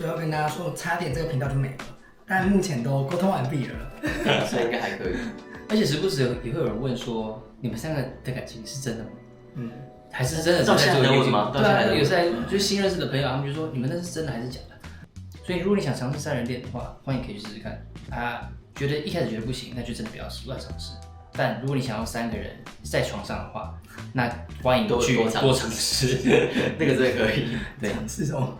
所以要跟大家说，差点这个频道就没了，但目前都沟通完毕了，所以应该还可以。而且时不时也会有人问说，你们三个的感情是真的吗？还是真的到现在能问吗？对啊，有时候就新认识的朋友，他们就说你们那是真的还是假的？所以如果你想尝试三人恋的话，欢迎可以去试试看。觉得一开始觉得不行，那就真的不要乱尝试。但如果你想要3个人在床上的话，那欢迎去多尝试，那个真的可以。对，是什么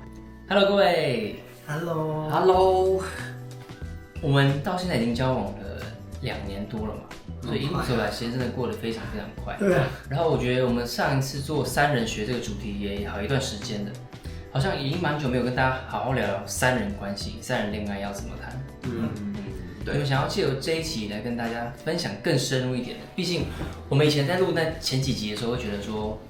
Hello 各位 ？Hello，我们到现在已经交往了2年多了嘛，所以一路走来时间真的过得非常非常快。对啊。然后我觉得我们上一次做3人学这个主题也好一段时间了，好像已经蛮久没有跟大家好好聊聊3人关系、3人恋爱要怎么谈。对，我们想要借由这一期来跟大家分享更深入一点的。毕竟我们以前在录那前几集的时候，会觉得说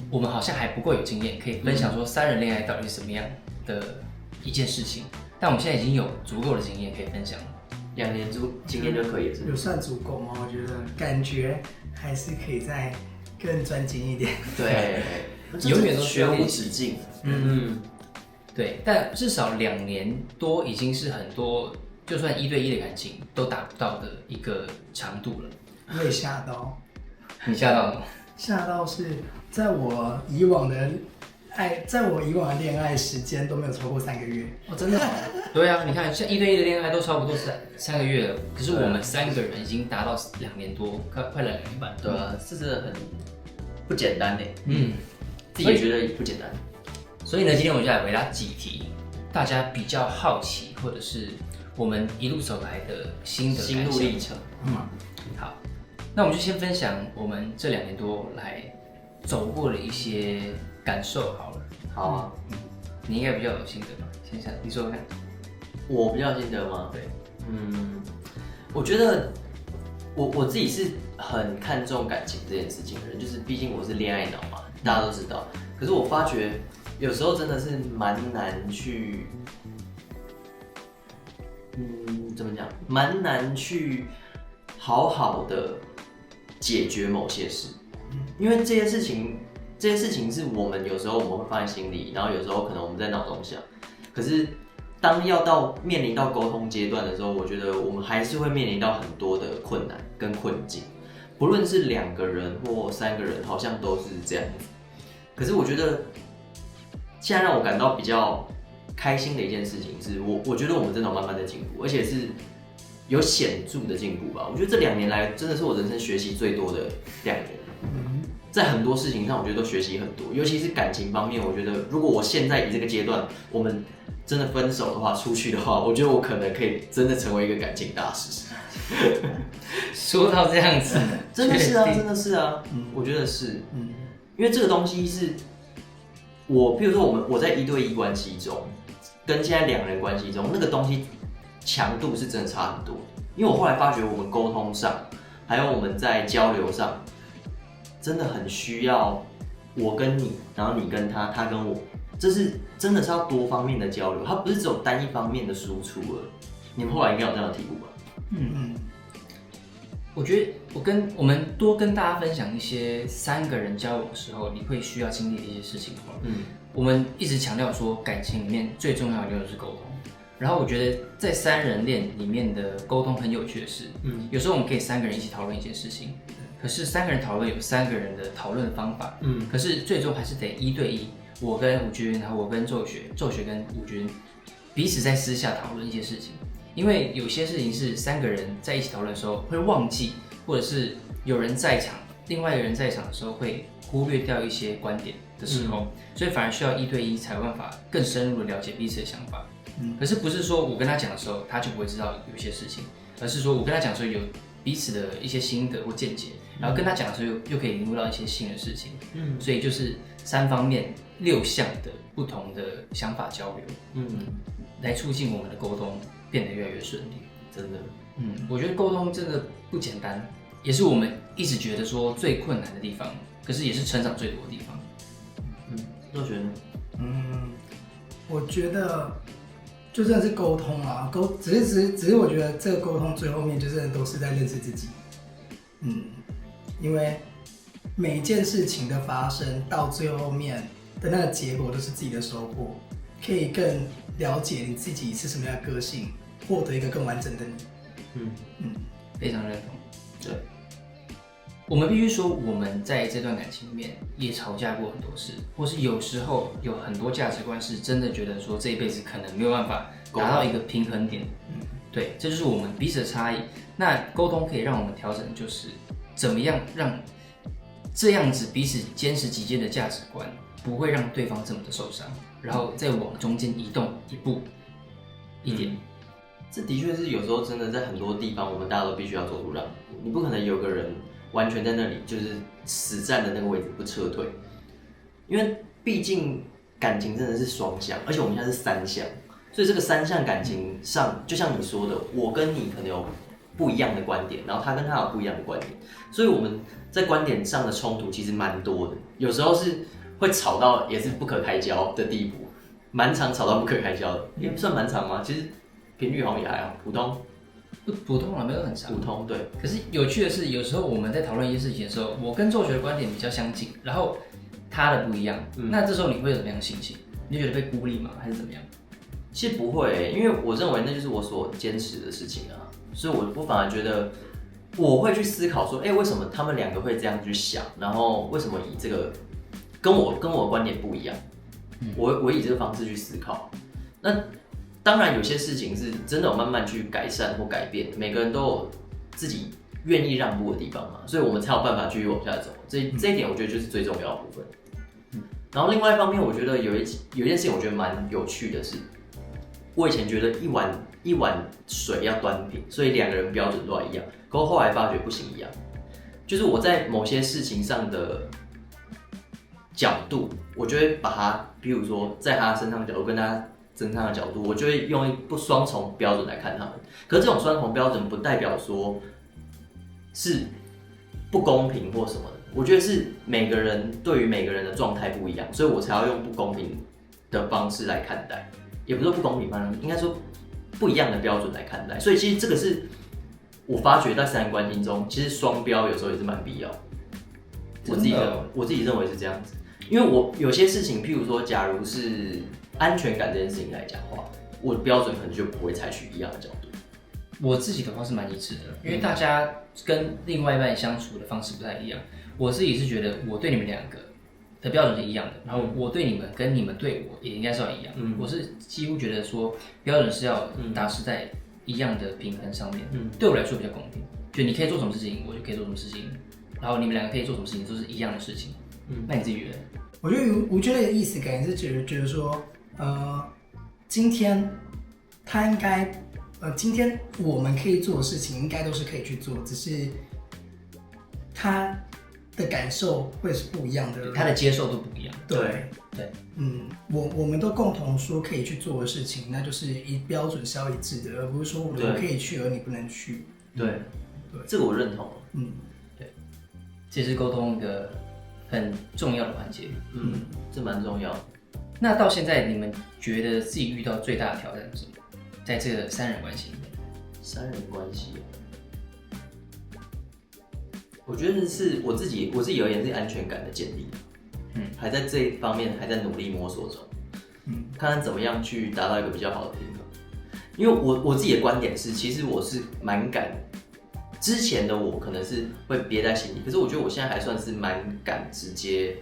我们好像还不够有经验，可以分享说3人恋爱到底是什么样的一件事情。但我们现在已经有足够的经验可以分享了，2年经验就可以了。有算足够吗？我觉得感觉还是可以再更专精一点。对，永远都学无止境。对，但至少2年多已经是很多，就算1对1的感情都达不到的一个长度了。我也吓到，你吓到了吗？吓到是在我以往的恋爱时间都没有超过3个月。哦，真的吗？对啊，你看像1对1的恋爱都差不多3个月了，可是我们3个人已经达到2年多，快2年半。对啊，这真的很不简单嘞。自己也觉得不简单。所以呢，今天我们就来回答几题大家比较好奇，或者是我们一路走来的心路历程。好，那我们就先分享我们这2年多来走过的一些感受好了。好啊，你应该比较有心得吧？先想你说说看。我比较有心得吗？对，我觉得我自己是很看重感情这件事情的人，就是毕竟我是恋爱脑嘛，大家都知道。可是我发觉有时候真的是蛮难去，怎么讲？蛮难去好好的解决某些事，因为这些事情是我们有时候我们会放在心里，然后有时候可能我们在脑中想，可是当要面临到沟通阶段的时候，我觉得我们还是会面临到很多的困难跟困境，不论是2个人或3个人，好像都是这样子。可是我觉得现在让我感到比较开心的一件事情是，我觉得我们真的慢慢的进步，而且是有显著的进步吧。我觉得这2年来真的是我人生学习最多的2年。在很多事情上，我觉得都学习很多，尤其是感情方面。我觉得如果我现在以这个阶段，我们真的分手的话，出去的话，我觉得我可能可以真的成为一个感情大师。说到这样子，真的是啊，真的是啊，我觉得是，因为这个东西是譬如说我在1对1关系中，跟现在2人关系中，那个东西强度是真的差很多。因为我后来发觉，我们沟通上，还有我们在交流上，真的很需要我跟你，然后你跟他，他跟我，这是真的是要多方面的交流，它不是只有单一方面的输出了。你们后来应该有这样的体悟吧？我觉得我们多跟大家分享一些3个人交往的时候，你会需要经历的一些事情。我们一直强调说，感情里面最重要的就是沟通。然后我觉得在3人恋里面的沟通很有趣的是，有时候我们可以3个人一起讨论一件事情，可是3个人讨论有3个人的讨论方法，可是最终还是得1对1，我跟吴君，然后我跟骤学跟吴君彼此在私下讨论一些事情。因为有些事情是3个人在一起讨论的时候会忘记，或者是有人在场，另外一个人在场的时候会忽略掉一些观点的时候，所以反而需要1对1才有办法更深入的了解彼此的想法。可是不是说我跟他讲的时候他就不会知道有些事情，而是说我跟他讲的时候有彼此的一些心得或见解，然后跟他讲的时候又可以领悟到一些新的事情。所以就是3方面6项的不同的想法交流，来促进我们的沟通变得越来越顺利。真的，我觉得沟通真的不简单，也是我们一直觉得说最困难的地方，可是也是成长最多的地方。若璇呢？我觉得就真的是沟通啊，只是我觉得这个沟通最后面就真的都是在认识自己。因为每一件事情的发生到最后面的那个结果都是自己的收获，可以更了解你自己是什么样的个性，获得一个更完整的你。非常认同。对，我们必须说，我们在这段感情里面也吵架过很多次，或是有时候有很多价值观是真的觉得说这一辈子可能没有办法达到一个平衡点。对，这就是我们彼此的差异。那沟通可以让我们调整，就是怎么样让这样子彼此坚持己见的价值观不会让对方这么的受伤，然后再往中间移动一步一点。这的确是有时候真的在很多地方，我们大家都必须要做出让步。你不可能有个人完全在那里就是死站的那个位置不撤退，因为毕竟感情真的是双向，而且我们现在是三向，所以这个三项感情上，就像你说的，我跟你可能有不一样的观点，然后他跟他有不一样的观点，所以我们在观点上的冲突其实蛮多的，有时候是会吵到也是不可开交的地步，蛮常吵到不可开交的，也不算蛮长吗？其实频率好像也还好，普通没有很长。普通对。可是有趣的是，有时候我们在讨论一些事情的时候，我跟宙学的观点比较相近，然后他的不一样，那这时候你会有什么样的心情？你觉得被孤立吗？还是怎么样？其实不会，因为我认为那就是我所坚持的事情啊，所以我反而觉得我会去思考说，为什么他们两个会这样去想，然后为什么以这个跟我的观点不一样，我以这个方式去思考。那当然有些事情是真的有慢慢去改善或改变，每个人都有自己愿意让步的地方嘛，所以我们才有办法继续往下走。这一点我觉得就是最重要的部分。然后另外一方面，我觉得有一件事情我觉得蛮有趣的是，我以前觉得一碗水要端平，所以两个人标准都要一样。可是后来发觉不行一样，就是我在某些事情上的角度，我就会把它，比如说在他身上的角度跟他身上的角度，我就会用一不双重标准来看他们。可是这种双重标准不代表说是不公平或什么的，我觉得是每个人对于每个人的状态不一样，所以我才要用不公平的方式来看待。也不是说不公平，反正应该说不一样的标准来看待。所以其实这个是我发觉在三人关系中，其实双标有时候也是蛮必要的。我自己认为是这样子，因为我有些事情，譬如说，假如是安全感这件事情来讲的话，我的标准可能就不会采取一样的角度。我自己的话是蛮一致的，因为大家跟另外一半相处的方式不太一样。我自己是觉得我对你们两个的标准是一样的，然后我对你们跟你们对我也应该是要一样。我是几乎觉得说标准是要达持在一样的平衡上面，对我来说比较公平。就你可以做什么事情，我就可以做什么事情，然后你们两个可以做什么事情，都是一样的事情。那你自己觉得？我觉得吴觉得的意思感觉是觉得说，今天他应该，今天我们可以做的事情应该都是可以去做，只是他的感受会是不一样的，他的接受度不一样。对，我们都共同说可以去做的事情，那就是标准是要一致的，而不是说我可以去而你不能去。对，这个我认同。对，这是沟通一个很重要的环节。这蛮重要的。那到现在，你们觉得自己遇到最大的挑战是什么？在这个三人关系里面，三人关系，我觉得是我自己而言是安全感的建立。还在这一方面还在努力摸索中。看看怎么样去达到一个比较好的平衡。因为我自己的观点是，其实我是蛮敢。之前的我可能是会憋在心里，可是我觉得我现在还算是蛮敢直接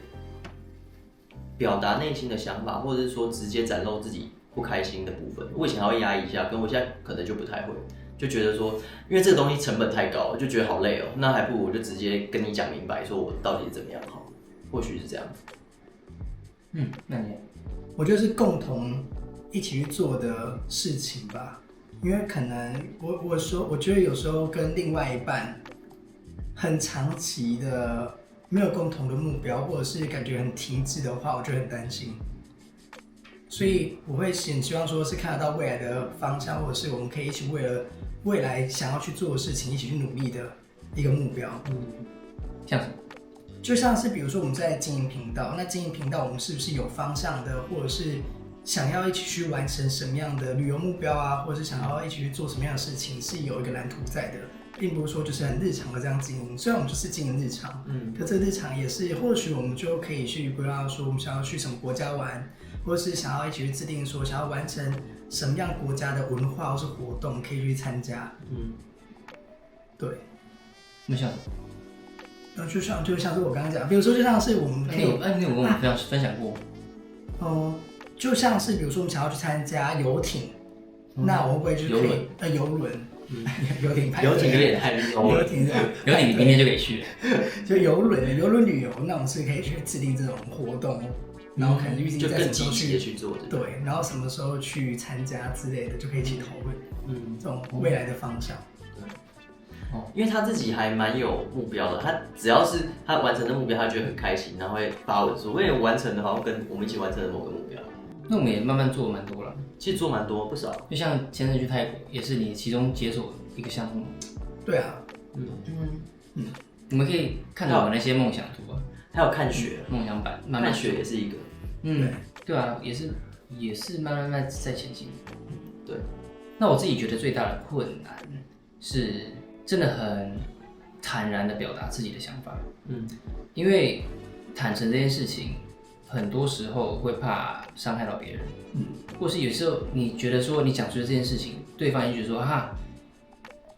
表达内心的想法，或者是说直接展露自己不开心的部分。我以前还会压抑一下，跟我现在可能就不太会，就觉得说，因为这个东西成本太高，就觉得好累哦，那还不如我就直接跟你讲明白，说我到底是怎么样好，或许是这样子。那你？我觉得是共同一起去做的事情吧。因为可能我觉得有时候跟另外一半很长期的没有共同的目标，或者是感觉很停滞的话，我就很担心。所以我会很希望说是看得到未来的方向，或者是我们可以一起为了未来想要去做的事情一起去努力的一个目标。像什么？就像是比如说我们在经营频道，那经营频道我们是不是有方向的，或者是想要一起去完成什么样的旅游目标啊，或者是想要一起去做什么样的事情，是有一个蓝图在的，并不是说就是很日常的这样经营。虽然我们就是经营日常，可这日常也是或许我们就可以去规划说我们想要去什么国家玩，或是想要一起去制定说想要完成什么样国家的文化或是活动可以去参加。对。没想。就像是我刚刚讲，比如说就像是我们可以，你有跟我们分享过？就像是比如说我们想要去参加游艇，那我会不会就是可以游轮？游艇有点太 low 了。游艇你明天就可以去了。就游轮旅游，那我们是可以去制定这种活动，然后可能预计在什么时候去做。对，然后什么时候去参加之类的，就可以一起讨论。这种未来的方向。因为他自己还蛮有目标的，他只要是他完成的目标，他觉得很开心，然后会发文说，我也完成了，好像跟我们一起完成了某个目标。那我们也慢慢做蛮多了，其实做蛮多，不少。就像前次去泰国，也是你其中解锁的一个项目。对啊，你们可以看到我那些梦想图啊，还有看雪，梦想版，慢慢看雪也是一个。对啊，也是慢慢在前进。对。那我自己觉得最大的困难是。真的很坦然的表达自己的想法，因为坦诚这件事情，很多时候会怕伤害到别人，或是有时候你觉得说你讲出的这件事情，对方也觉得说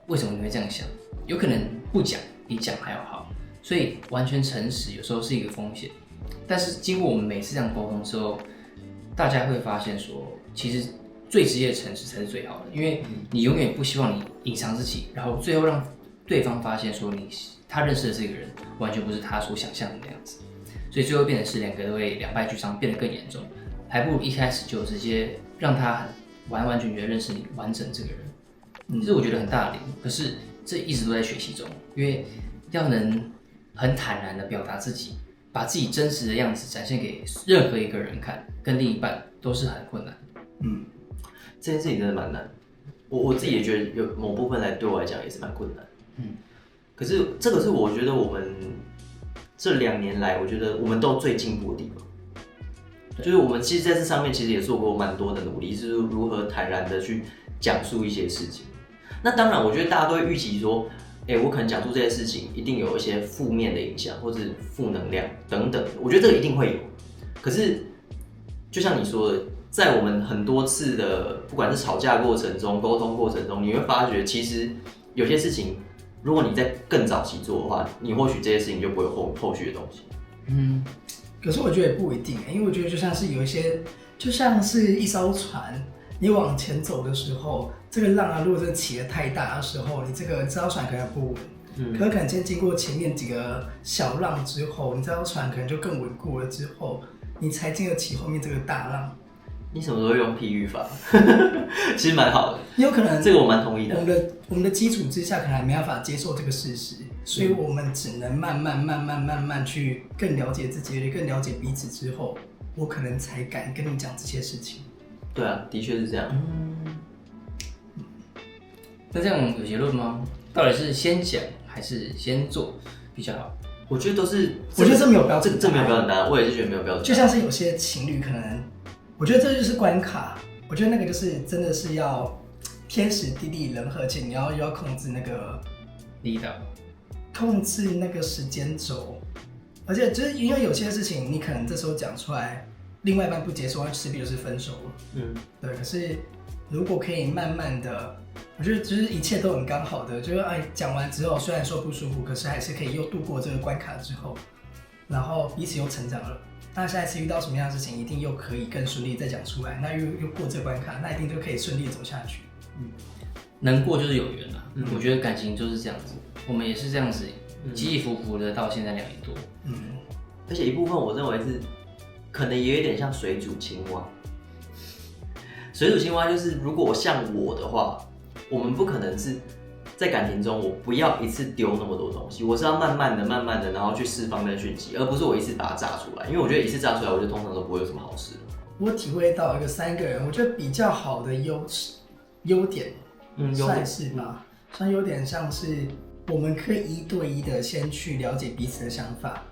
为什么你会这样想？有可能不讲比讲还要好，所以完全诚实有时候是一个风险。但是经过我们每次这样沟通之后，大家会发现说，其实最直接的诚实才是最好的，因为你永远不希望你隐藏自己，然后最后让对方发现说他认识的这个人完全不是他所想象的那样子，所以最后变成是两个都会两败俱伤，变得更严重，还不如一开始就直接让他很完完全全认识你完整这个人。这是我觉得很大的领悟，可是这一直都在学习中，因为要能很坦然的表达自己，把自己真实的样子展现给任何一个人看，跟另一半都是很困难的。这件事情真的蛮难，我自己也觉得有某部分对我来讲也是蛮困难。可是这个是我觉得我们这2年来，我觉得我们都最进步的地方，就是我们其实在这上面其实也做过蛮多的努力，是如何坦然的去讲述一些事情。那当然，我觉得大家都会预期说，我可能讲述这些事情一定有一些负面的影响，或者负能量等等，我觉得这个一定会有。可是就像你说的，在我们很多次的不管是吵架过程中、沟通过程中，你会发觉其实有些事情，如果你在更早期做的话，你或许这些事情就不会有后续的东西。可是我觉得也不一定，因为我觉得就像是有一些，就像是一艘船，你往前走的时候，这个浪如果真的起得太大的时候，你这艘船可能不稳。可能先经过前面几个小浪之后，你这艘船可能就更稳固了之后，你才经得起后面这个大浪。你什么时候用譬喻法？其实蛮好的。你有可能这个我蛮同意的。我们的基础之下，可能还没办法接受这个事实，所以我们只能慢慢去更了解自己，更了解彼此之后，我可能才敢跟你讲这些事情。对啊，的确是这样。那这样有结论吗？到底是先讲还是先做比较好？我觉得都是，我觉得这没有标准，这没有标准答案，我也是觉得没有标准答案。就像是有些情侣可能，我觉得这就是关卡，我觉得那个就是真的是要天时地利人和，且你要控制那个力道，控制那个时间轴，而且就是因为有些事情你可能这时候讲出来，另外一半不接受，那势必就是分手了。对。可是如果可以慢慢的，我觉得就是一切都很刚好的，就是讲完之后虽然说不舒服，可是还是可以又度过这个关卡之后，然后彼此又成长了。那下一次遇到什么样的事情，一定又可以更顺利再讲出来，那又过这个关卡，那一定就可以顺利走下去。能过就是有缘啦。我觉得感情就是这样子，我们也是这样子起起伏伏的到现在2年多。而且一部分我认为是可能也有点像水煮青蛙。水煮青蛙就是如果像我的话，我们不可能是在感情中我不要一次丢那么多东西，我是要慢慢的然后去释放那个讯息，而不是我一次把它炸出来，因为我觉得一次炸出来，我就通常都不会有什么好事。我体会到一个3个人我觉得比较好的优点，算是吧，算有点像是我们可以1对1的先去了解彼此的想法，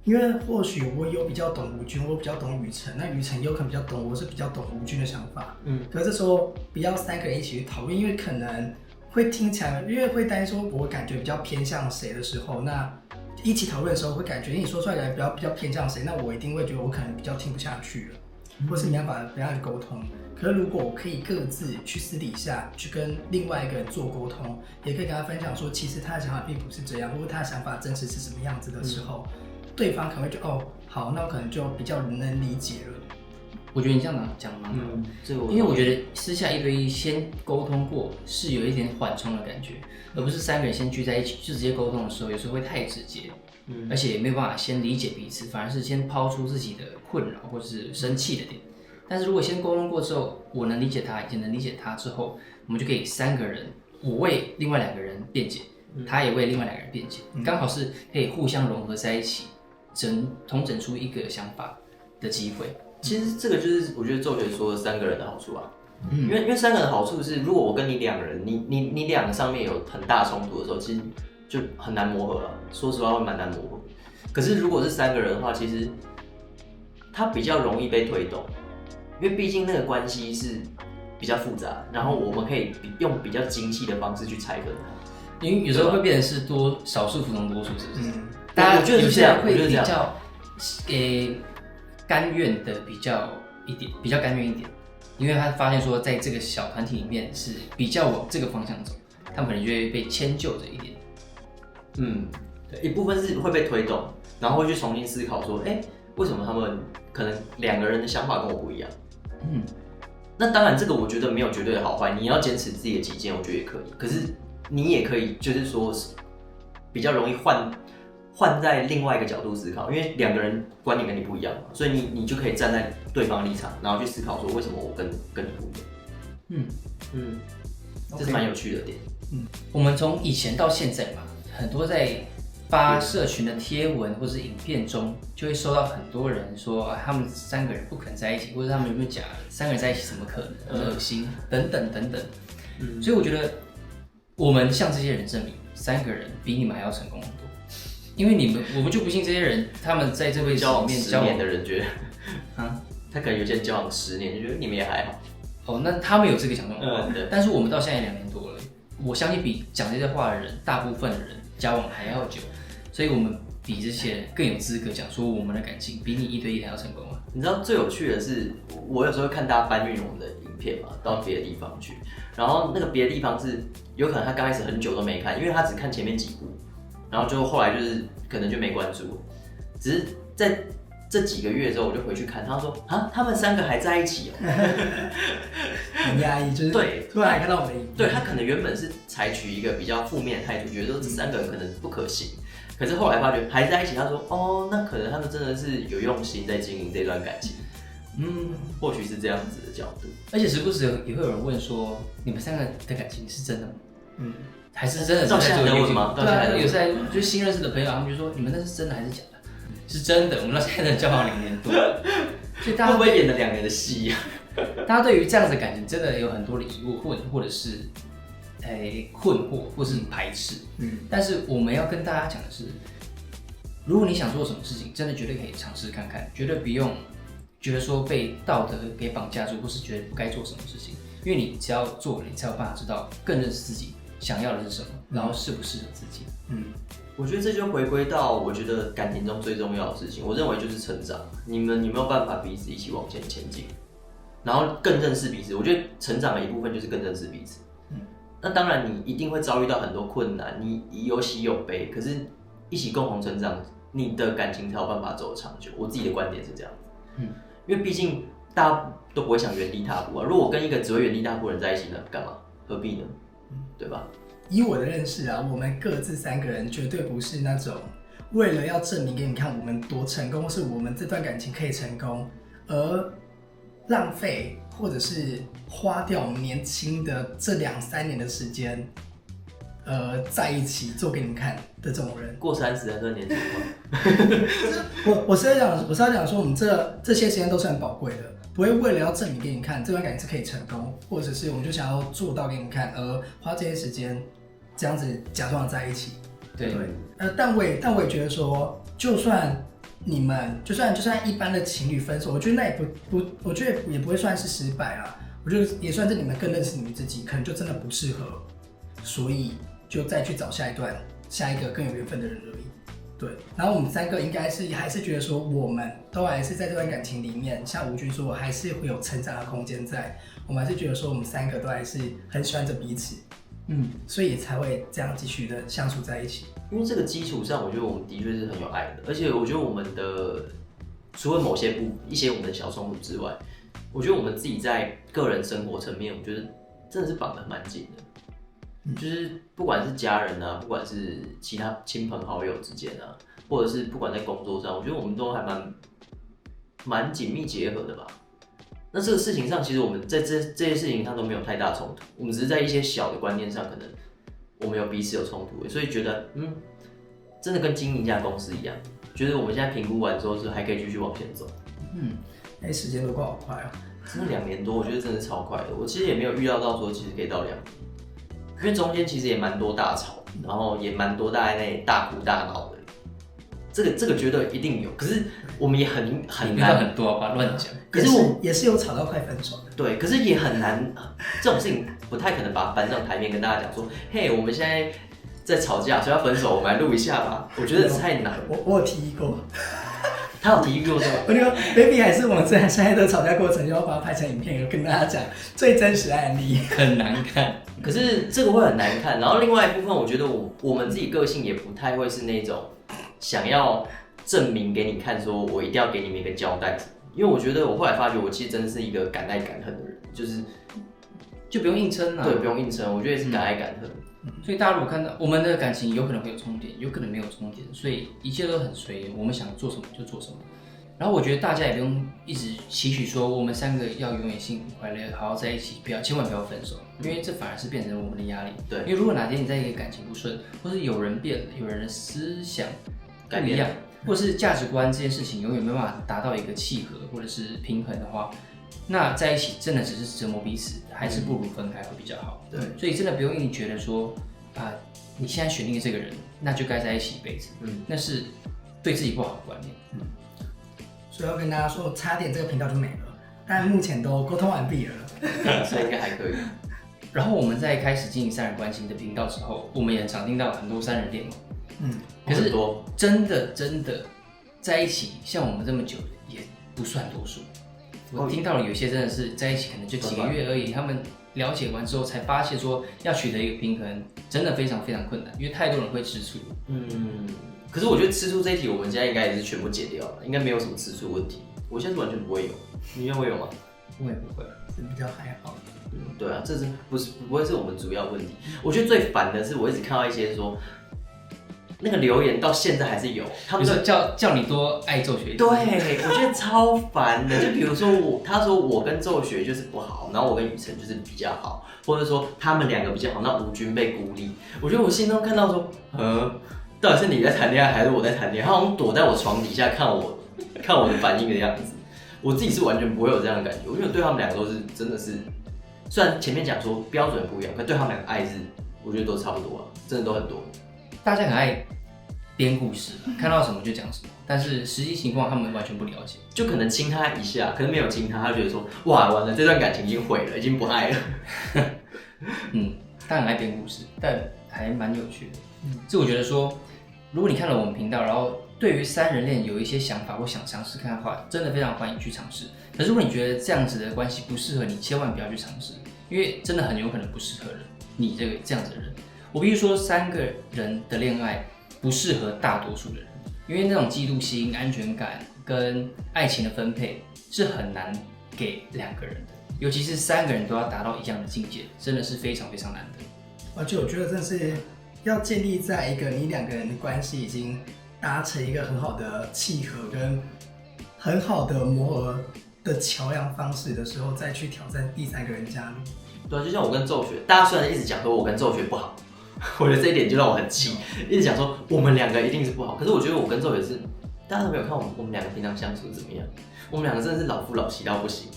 因为或许我有比较懂吴君，我比较懂雨辰，那雨辰有可能比较懂，我是比较懂吴君的想法。可是这时候不要3个人一起去讨论，因为可能会听起来，因为会担心说我感觉比较偏向谁的时候，那一起讨论的时候会感觉你说出来的比较偏向谁，那我一定会觉得我可能比较听不下去了。或是没办法沟通。可是如果我可以各自去私底下去跟另外一个人做沟通，也可以跟他分享说，其实他的想法并不是这样，或者他的想法真实是什么样子的时候，对方可能会觉得哦，好，那我可能就比较能理解了。我觉得你这样讲蛮好，因为我觉得私下1对1先沟通过是有一点缓冲的感觉，而不是3个人先聚在一起就直接沟通的时候，有时候会太直接，而且也没有办法先理解彼此，反而是先抛出自己的困扰或是生气的点。但是如果先沟通过之后，我能理解他，也能理解他之后，我们就可以3个人，我为另外2个人辩解，他也为另外2个人辩解，刚好是可以互相融合在一起，统整出一个想法的机会。其实这个就是我觉得周学说的3个人的好处啊，因为3个人的好处是，如果我跟你2个人，你2个上面有很大冲突的时候，其实就很难磨合了。说实话会蛮难磨合。可是如果是3个人的话，其实它比较容易被推动，因为毕竟那个关系是比较复杂，然后我们可以用比较精细的方式去拆分它。因为有时候会变成是少数服从多数，是不是？大家有些人会比较甘愿的比较甘愿一点，因为他发现说，在这个小团体里面是比较往这个方向走，他们可能就会被迁就着一点。对，一部分是会被推动，然后会去重新思考说，为什么他们可能2个人的想法跟我不一样？那当然这个我觉得没有绝对的好坏，你要坚持自己的己见，我觉得也可以。可是你也可以就是说比较容易换在另外一个角度思考，因为2个人观点跟你不一样嘛，所以你就可以站在对方立场，然后去思考说为什么我跟你不一样。这是蛮有趣的点。我们从以前到现在嘛，很多在发社群的贴文或是影片中，就会收到很多人说他们3个人不可能在一起，或者他们有没有假3个人在一起怎么可能，很恶心等等等等。所以我觉得我们向这些人证明3个人比你们还要成功很多。因为我们就不信这些人，他们在这辈子里面交往10年的人觉得，他可能有些人交往10年，就觉得你们也还好。那他们有这个讲状况，但是我们到现在2年多了，我相信比讲这些话的人，大部分的人交往还要久，所以我们比这些人更有资格讲说我们的感情比你1对1还要成功啊。你知道最有趣的是，我有时候看大家搬运我们的影片嘛，到别的地方去，然后那个别的地方是有可能他刚开始很久都没看，因为他只看前面几部。然后就后来就是可能就没关注，只是在这几个月之后，我就回去看，他说他们3个还在一起很压抑，就是对，突然还看到我们的影片，对他可能原本是采取一个比较负面的态度，觉得说这3个人可能不可行，可是后来发觉还在一起，他说那可能他们真的是有用心在经营这段感情，或许是这样子的角度，而且时不时也会有人问说，你们3个的感情是真的吗？还是真的是在做游戏吗？对啊，有时候就是新认识的朋友，他们就说你们那是真的还是假的？是真的，我们到现在交往2年多，所以大家会不会演了2年的戏啊？大家对于这样子的感情真的有很多的疑惑，或者是困惑，或是排斥。但是我们要跟大家讲的是，如果你想做什么事情，真的绝对可以尝试看看，绝对不用觉得说被道德给绑架住，或是觉得不该做什么事情，因为你只要做了，你才有办法知道更认识自己想要的是什么，然后适不适合自己。我觉得这就回归到我觉得感情中最重要的事情，我认为就是成长。你们有没有办法彼此一起往前前进，然后更认识彼此？我觉得成长的一部分就是更认识彼此。那当然你一定会遭遇到很多困难，你有喜有悲，可是一起共同成长，你的感情才有办法走得长久。我自己的观点是这样子。因为毕竟大家都不会想原地踏步啊。如果我跟一个只会原地踏步的人在一起，那干嘛？何必呢？对吧？以我的认识啊，我们各自3个人绝对不是那种为了要证明给你看我们多成功，或是我们这段感情可以成功，而浪费或者是花掉我们年轻的这2-3年的时间，在一起做给你们看的这种人。过30还算年轻吗？我是要讲说，我们这些时间都是很宝贵的，不会为了要证明给你看这段感情是可以成功，或者是我们就想要做到给你看，而花这些时间这样子假装在一起。对，但我也觉得说，就算你们就算一般的情侣分手，我觉得那也我觉得也不会算是失败啦。我觉得也算是你们更认识你们自己，可能就真的不适合，所以就再去找下一个更有缘分的人而已。对，然后我们三个应该是还是觉得说，我们都还是在这段感情里面，像吴君说，还是会有成长的空间在。我们还是觉得说，我们三个都还是很喜欢着彼此，所以才会这样继续的相处在一起。因为这个基础上，我觉得我们的确是很有爱的，而且我觉得我们的除了某些一些我们的小冲突之外，我觉得我们自己在个人生活层面，我觉得真的是绑得蛮紧的。就是不管是家人啊，不管是其他亲朋好友之间啊，或者是不管在工作上，我觉得我们都还蛮紧密结合的吧。那这个事情上，其实我们在这些事情上都没有太大冲突，我们只是在一些小的观念上，可能我们有彼此有冲突，所以觉得真的跟经营一家公司一样，觉得我们现在评估完之后，是还可以继续往前走。时间都过好快哦，真的2年多，我觉得真的超快的。我其实也没有预料到说，其实可以到2年。因为中间其实也蛮多大吵，然后也蛮多大家在那里大哭大闹的，这个绝对一定有。可是我们也很难很多吧，乱讲。可是我也是有吵到快分手的。对，可是也很难，这种事情不太可能把它搬上台面跟大家讲说，嘿，我们现在在吵架，所以要分手，我们来录一下吧。我觉得太难。我有提议过。他有提议过什么？我就说 ，baby 还是我们现在的吵架过程，就要把它拍成影片，跟大家讲最真实的案例。很难看，可是这个会很难看。然后另外一部分，我觉得我们自己个性也不太会是那种想要证明给你看，说我一定要给你们一个交代。因为我觉得我后来发觉，我其实真的是一个敢爱敢恨的人，就不用硬撑啊。对，不用硬撑，我觉得是敢爱敢恨。所以大家如果看到我们的感情有可能会有冲点，有可能没有冲点，所以一切都很随缘，我们想做什么就做什么。然后我觉得大家也不用一直期许说我们三个要永远幸福快乐，好好在一起，千万不要分手，因为这反而是变成我们的压力。对，因为如果哪天你在一个感情不顺，或是有人变了，有人的思想不一样，或是价值观这件事情永远没办法达到一个契合或者是平衡的话，那在一起真的只是折磨彼此，还是不如分开会比较好。对，所以真的不用一定觉得说你现在选定这个人，那就该在一起一辈子。那是对自己不好的观念。所以要跟大家说，差点这个频道就没了，但目前都沟通完毕了，所以应该还可以。然后我们在开始经营三人关系的频道之后，我们也常听到很多三人恋嘛。可是真的在一起像我们这么久的也不算多数。我听到了有些真的是在一起可能就几个月而已，他们了解完之后才发现说要取得一个平衡，真的非常非常困难，因为太多人会吃醋。可是我觉得吃醋这一题，我们现在应该也是全部解掉了，应该没有什么吃醋问题。我现在是完全不会有，你应该会有吗？我也不会，是比较还好。对啊，这是不会是我们主要问题。我觉得最烦的是，我一直看到一些说，那个留言到现在还是有，他们说叫你多爱奏学。对，我觉得超烦的。就比如说他说我跟奏学就是不好，然后我跟雨辰就是比较好，或者说他们2个比较好，那吴君被孤立。我觉得我心中看到说，到底是你在谈恋爱还是我在谈恋爱？他好像躲在我床底下看我的反应的样子。我自己是完全不会有这样的感觉。我觉得对他们2个都是真的是，虽然前面讲说标准不一样，可对他们2个爱是我觉得都差不多啊，真的都很多。大家很爱编故事，看到什么就讲什么，但是实际情况他们完全不了解。就可能亲他一下，可能没有亲他，他就觉得说哇完了，这段感情已经毁了，已经不爱了。他很爱编故事，但还蛮有趣的。所以我觉得说，如果你看了我们频道，然后对于三人恋有一些想法或想尝试看的话，真的非常欢迎去尝试。可是如果你觉得这样子的关系不适合你，千万不要去尝试，因为真的很有可能不适合你这样子的人。我必须说，3个人的恋爱不适合大多数的人，因为那种嫉妒心、安全感跟爱情的分配是很难给2个人的，尤其是3个人都要达到一样的境界，真的是非常非常难的。而且我觉得真的是要建立在一个你2个人的关系已经达成一个很好的契合跟很好的磨合的桥梁方式的时候，再去挑战第3个人加入。对啊，就像我跟奏学，大家虽然一直讲说我跟奏学不好，我觉得这一点就让我很气，一直讲说我们2个一定是不好。可是我觉得我跟奏学是，大家都没有看我们2个平常相处怎么样，我们2个真的是老夫老妻到不行。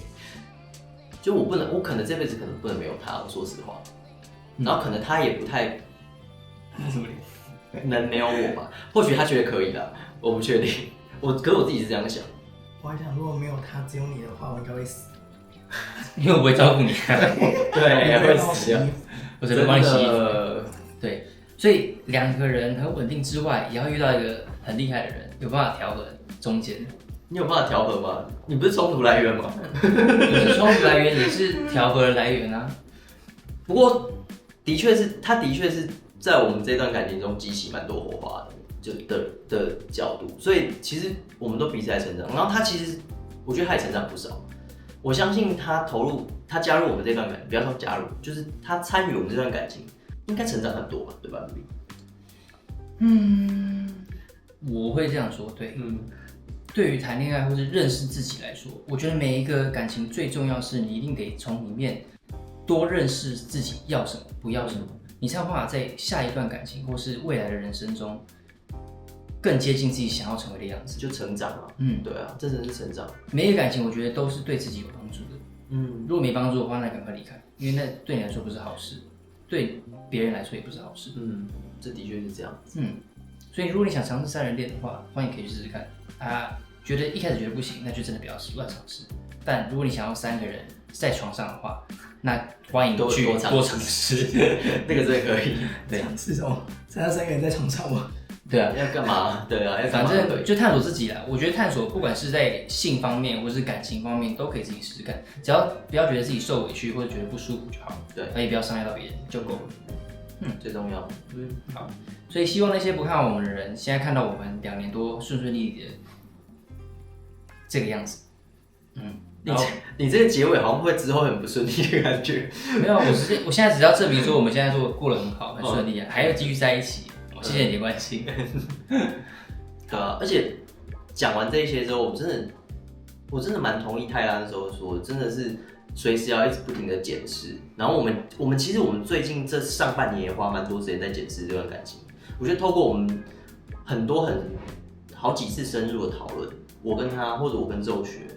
就我可能这辈子可能不能没有他，我说实话。然后可能他也不太能没有我吧，或许他觉得可以啦，我不确定。可是我自己是这样想。我还想，如果没有他，只有你的话，我应该会死。因为我不会照顾你，对，会死掉。我只能帮你洗衣服。对，所以2个人很稳定之外，也要遇到一个很厉害的人，有办法调和中间。你有办法调和吗？你不是冲突来源吗？也是冲突来源，也是调和的来源啊。不过他的确是在我们这段感情中激起蛮多火花的，的角度，所以其实我们都彼此在成长。然后他其实我觉得他也成长不少。我相信他加入我们这段感情，不要说加入，就是他参与我们这段感情，应该成长很多吧，对吧？我会这样说，对。对于谈恋爱或是认识自己来说，我觉得每一个感情最重要是你一定得从里面多认识自己要什么，不要什么，你才有办法在下一段感情或是未来的人生中更接近自己想要成为的样子，就成长啊。对啊，这真的是成长。每一个感情我觉得都是对自己有帮助的。如果没帮助的话，那赶快离开，因为那对你来说不是好事，对别人来说也不是好事。这的确是这样。所以如果你想尝试3人恋的话，欢迎可以去试试看。觉得一开始觉得不行，那就真的不要乱尝试。但如果你想要3个人在床上的话，那欢迎去多尝试。那个真的可以。对，是什么？3个人在床上吗？对啊，要干嘛？对啊，反正就探索自己啦。我觉得探索不管是在性方面或是感情方面，都可以自己试试看。只要不要觉得自己受委屈或者觉得不舒服就好。对，而且不要伤害到别人就够了。最重要。好。所以希望那些不看好我们的人，现在看到我们2年多顺利利的这个样子。你这个结尾好像会之后很不顺利的感觉。没有，我现在只要证明说我们现在过得很好，很顺利啊，还要继续在一起。谢谢你的关心。对啊，而且讲完这些之后，我真的蛮同意泰拉那时候说，真的是随时要一直不停的检视。然后其实我们最近这上半年也花蛮多时间在检视这段感情。我觉得透过我们好几次深入的讨论，我跟他或者我跟宙学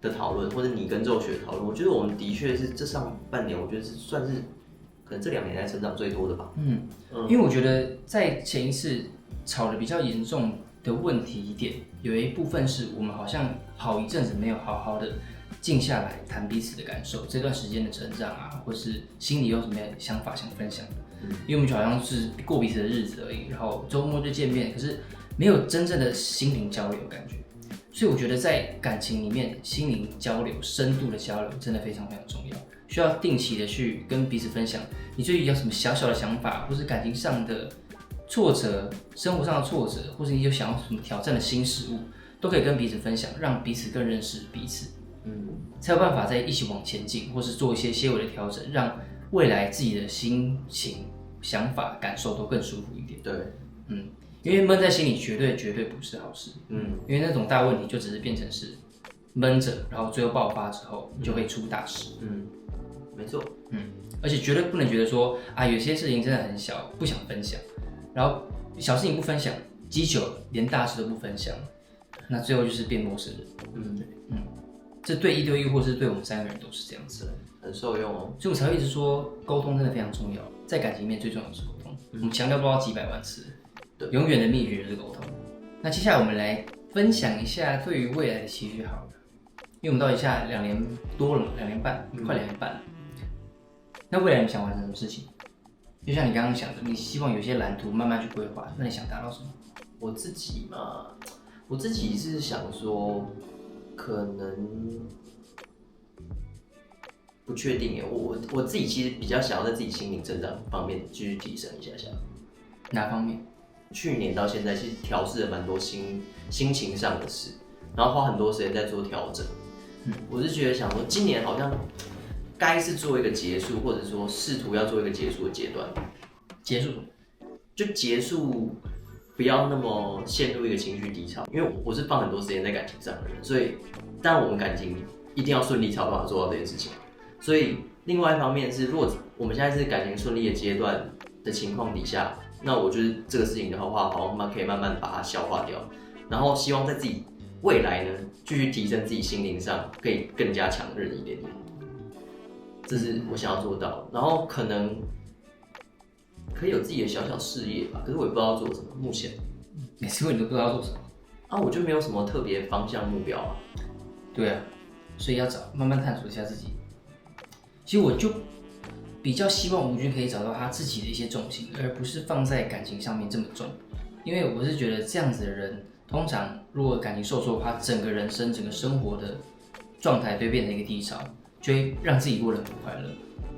的讨论，或者你跟宙学的讨论，我觉得我们的确是这上半年，我觉得是算是可能这2年来成长最多的吧。因为我觉得在前一次吵得比较严重的问题点，有一部分是我们好像好一阵子没有好好的静下来谈彼此的感受，这段时间的成长啊，或是心里有什么想法想分享的。因为我们就好像是过彼此的日子而已，然后周末就见面，可是没有真正的心灵交流感觉。所以我觉得在感情里面，心灵交流、深度的交流真的非常非常重要，需要定期的去跟彼此分享你最近有什么小小的想法，或是感情上的挫折、生活上的挫折，或是你有想要什么挑战的新事物，都可以跟彼此分享，让彼此更认识彼此，才有办法在一起往前进，或是做一些些微的调整，让未来自己的心情、想法、感受都更舒服一点。对，因为闷在心里绝对不是好事。因为那种大问题就只是变成是闷着，然后最后爆发之后就会出大事。没错。而且绝对不能觉得说有些事情真的很小，不想分享，然后小事情不分享，积久了连大事都不分享，那最后就是变陌生人。这对1对1或是对我们3个人都是这样子的，很受用哦。所以我才会一直说沟通真的非常重要，在感情里面最重要的是沟通。我们强调不知道几百万次，永远的秘诀就是沟通。那接下来我们来分享一下对于未来的期许好了，因为我们到一下2年多了，2年半，快2年半了。那未来你想完成什么事情？就像你刚刚想的，你希望有些蓝图慢慢去规划，那你想达到什么？我自己是想说，可能不确定耶。我自己其实比较想要在自己心灵成长方面继续提升一下。哪方面？去年到现在，其实调试了蛮多心情上的事，然后花很多时间在做调整。我是觉得想说，今年好像该是做一个结束，或者说试图要做一个结束的阶段。结束？就结束，不要那么陷入一个情绪低潮。因为我是放很多时间在感情上的人，所以当然我们感情一定要顺利才有办法做到这件事情。所以另外一方面是，如果我们现在是感情顺利的阶段的情况底下，那我觉得这个事情的话，好像可以慢慢把它消化掉，然后希望在自己未来呢，继续提升自己心灵上，可以更加强韧一点点。这是我想要做到，然后可能可以有自己的小小事业吧，可是我也不知道做什么。目前，每次问你都不知道做什么我就没有什么特别方向目标啊。对啊，所以要慢慢探索一下自己。其实我就比较希望吴军可以找到他自己的一些重心，而不是放在感情上面这么重。因为我是觉得这样子的人，通常如果感情受挫，他整个人生、整个生活的状态都会变成一个低潮，就会让自己过得很不快乐。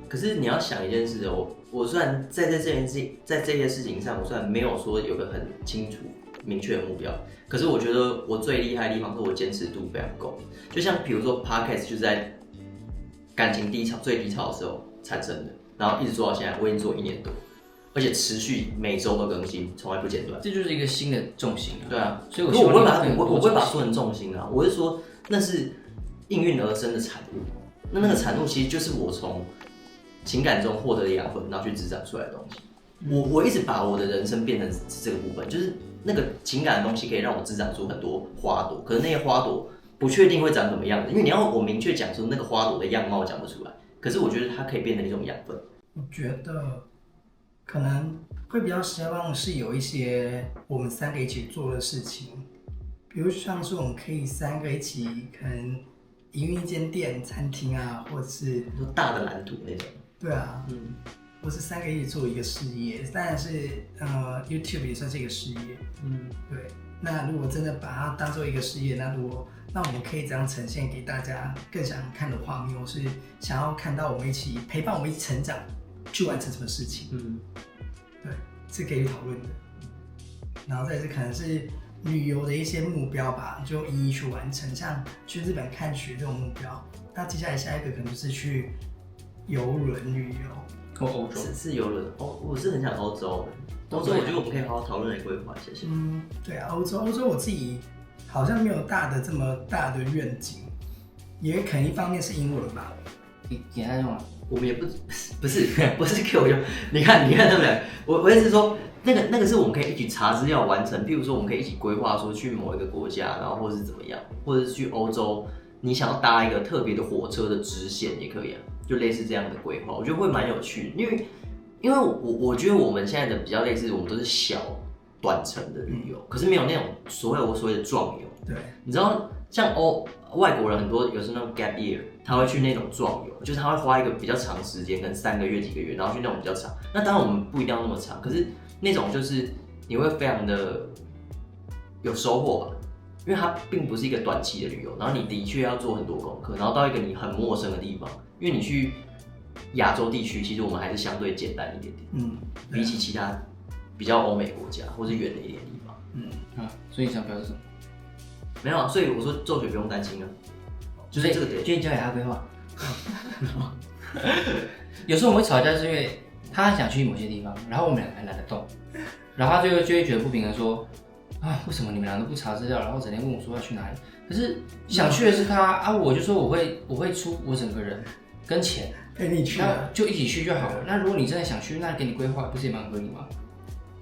可是你要想一件事哦，我虽然在这件事情上，我虽然没有说有个很清楚明确的目标，可是我觉得我最厉害的地方是我坚持度非常够。就像比如说 Podcast 就是在感情最低潮的时候产生的，然后一直做到现在，我已经做1年多，而且持续每周都更新，从来不间断。这就是一个新的重心啊。对啊，所以我不会把它说成重心啊，我是说那是应运而生的产物。那个产物其实就是我从情感中获得的养分，然后去滋长出来的东西。我一直把我的人生变成这个部分，就是那个情感的东西可以让我滋长出很多花朵，可是那些花朵不确定会长什么样子，因为你要我明确讲出那个花朵的样貌讲不出来。可是我觉得它可以变成一种养分。我觉得可能会比较希望是有一些我们3个一起做的事情，比如像是我们可以3个一起可能营运一间店、餐厅啊，或者是说大的蓝图那种。对啊，或是3个一起做一个事业，当然是YouTube 也算是一个事业，对。那如果真的把它当做一个事业，那我们可以这样呈现给大家更想看的画面，我是想要看到我们一起陪伴我们一起成长，去完成什么事情，对，是可以讨论的。然后再是可能是旅游的一些目标吧，就一一去完成，像去日本看雪这种目标。那接下来下一个可能就是去邮轮旅游，或欧洲是邮轮哦，我是很想欧洲。欧洲我觉得我们可以好好讨论来规划一下。对啊，欧洲我自己好像没有这么大的愿景，也可能一方面是英文吧。你简单用啊？我们也不是 Q 用，你看对不对？我意思是说，那个是我们可以一起查资料完成，譬如说我们可以一起规划说去某一个国家，然后或者是怎么样，或者是去欧洲，你想要搭一个特别的火车的支线也可以啊，就类似这样的规划，我觉得会蛮有趣的，因为我觉得我们现在的比较类似，我们都是小短程的旅游，可是没有那种所谓的壮游。对，你知道像外国人很多有时候那种 gap year， 他会去那种壮游，就是他会花一个比较长时间，可能3个月几个月，然后去那种比较长。那当然我们不一定要那么长，可是那种就是你会非常的有收获吧，因为它并不是一个短期的旅游，然后你的确要做很多功课，然后到一个你很陌生的地方，因为你去亚洲地区，其实我们还是相对简单一点点，比起其他比较欧美国家或是远的一点地方，所以你想表示什么？没有啊，所以我说骤雪不用担心啊，就是这个点，建议交给他规划。有时候我们会吵架，是因为他很想去某些地方，然后我们2个还懒得动，然后他最后就会觉得不平衡，说啊，为什么你们2个不查资料，然后整天问我说要去哪里？可是想去的是他啊，我就说我会出我整个人跟钱陪你去，那就一起去就好了。那如果你真的想去，那给你规划，不是也蛮合理吗？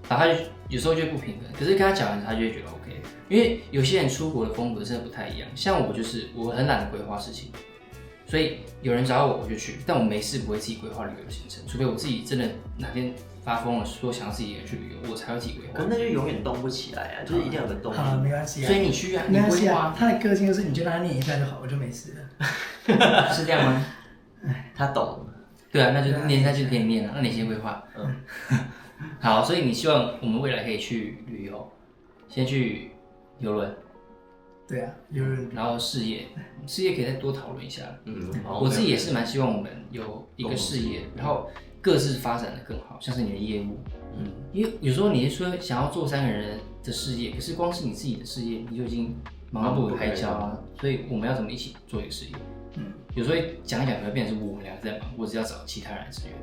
然后他就有时候就会不平衡，可是跟他讲完，他就会觉得 OK。因为有些人出国的风格真的不太一样，像我就是我很懒得规划事情，所以有人找我就去，但我没事不会自己规划旅游的行程，除非我自己真的哪天发疯了，说想要自己一个人去旅游，我才会自己规划。可是那就永远动不起来啊，就是一定要有个动力。好，没关系啊。所以你去啊，没关系你规划啊。他的个性就是你就让他念一下就好，我就没事了。是这样吗？他懂。对啊，那就念，那就给你念了，那你先规划。好，所以你希望我们未来可以去旅游，先去邮轮。对啊，邮轮，然后事业可以再多讨论一下。好，我自己也是蛮希望我们有一个事业，然后各自发展的更好，像是你的业务。因为有时候你说想要做3个人的事业，可是光是你自己的事业，你就已经忙到不可开交啊。所以我们要怎么一起做一个事业？有时候讲一讲，会变成是我们2个在忙，或者是要找其他人来支援，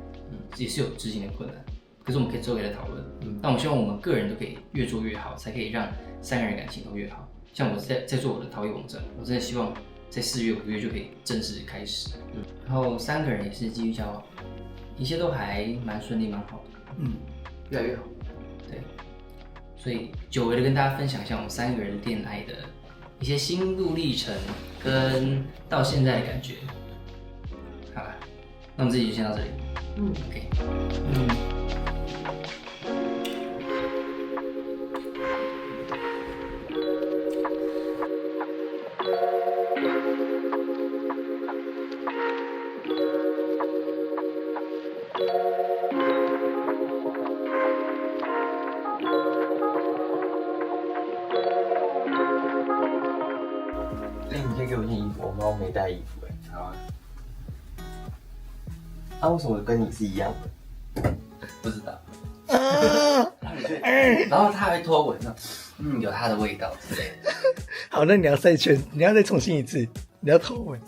也是有执行的困难。可是我们可以之后可以来讨论。那我们希望我们个人都可以越做越好，才可以让3个人感情都越好。像我在做我的陶艺网站，我真的希望在4月5月就可以正式开始。然后3个人也是继续交往，一切都还蛮顺利，蛮好的。越来越好。对，所以久违的跟大家分享一下我们3个人恋爱的一些心路历程跟到现在的感觉。好了，那我们这集就先到这里。OK。你可以给我件衣服，我猫没带衣服好啊。为什么跟你是一样的？不知道。然后它还会拖吻，有它的味道之类的。好，那你要再重新一次，你要偷吻。